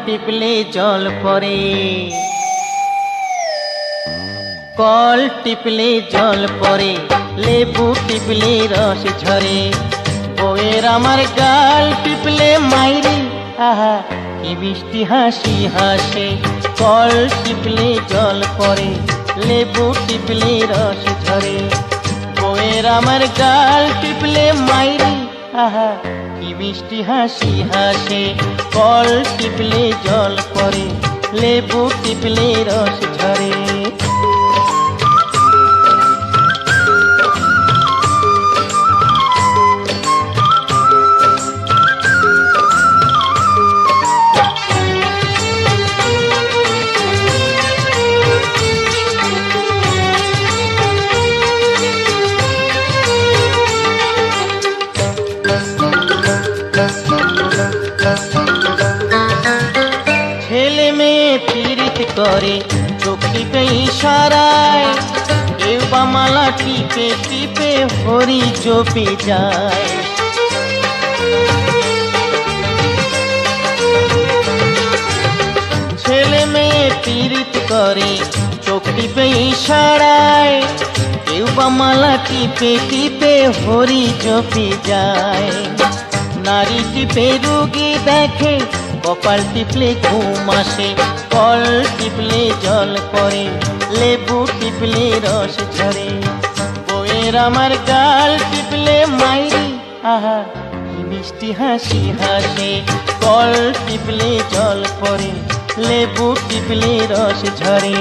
টিপলে জল পড়ে, কল টিপলে জল পড়ে, লেবু টিপলে রস ঝরে। বউয়ের আমার গাল টিপলে মাইরি, আহা কি মিষ্টি হাসি হাসে। কল টিপলে জল পড়ে, লেবু টিপলে রস ঝরে। বউয়ের আমার গাল টিপলে মাইরি, আহা কি মিষ্টি হাসি হাসে। কল টিপলে জল পড়ে, লেবু টিপলে রস ঝরে। ছেলে মেয়ে পীড়িত করে চোখ টিপে ইশারায়, কেউ বা মালা টিপে টিপে হরি জপে যায়। ছেলে মেয়ে পীড়িত করে চোখ টিপে ইশারায়, কেউ বা মালা টিপে টিপে হরি জপে যায়। নারী টিপে রুগী দেখে, কপাল টিপলে ঘুম আসে। কল টিপলে জল পড়ে, লেবু টিপলে রস ঝরে। বউয়ের আমার গাল টিপলে মাইরি, আহা কি মিষ্টি হাসি হাসে। কল টিপলে জল পড়ে, লেবু টিপলে রস ঝরে।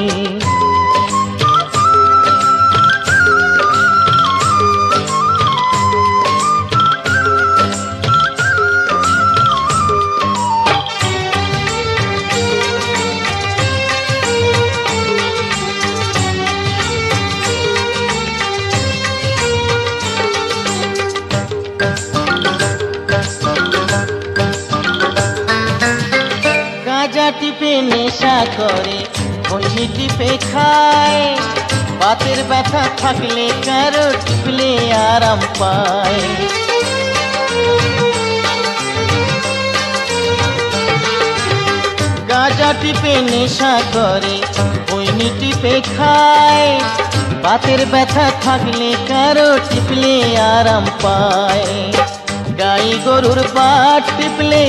গাঁজা টিপে নেশা করে, খৈনি টিপে খায়। বাতের ব্যথা থাকলে কারো টিপলে আরাম পায়। গাঁজা টিপে নেশা করে, খৈনি টিপে খায়। বাতের ব্যথা থাকলে কারো টিপলে আরাম পায়। গাই গরুর বাট টিপলে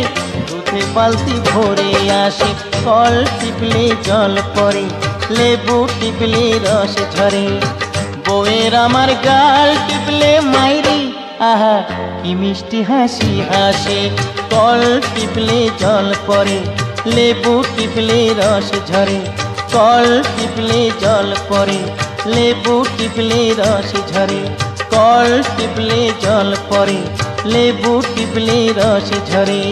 দুধে বালতি ভরে আসে। কল টিপলে জল পড়ে, লেবু টিপলে রস ঝরে। বউয়ের আমার গাল টিপলে মাইরি, আহা কি মিষ্টি হাসি হাসে। কল টিপলে জল পড়ে, লেবু টিপলে রস ঝরে। কল টিপলে জল পড়ে, লেবু টিপলে রস ঝরে। কল টিপলে জল পড়ে, লেবু টিপলে রস ঝরে।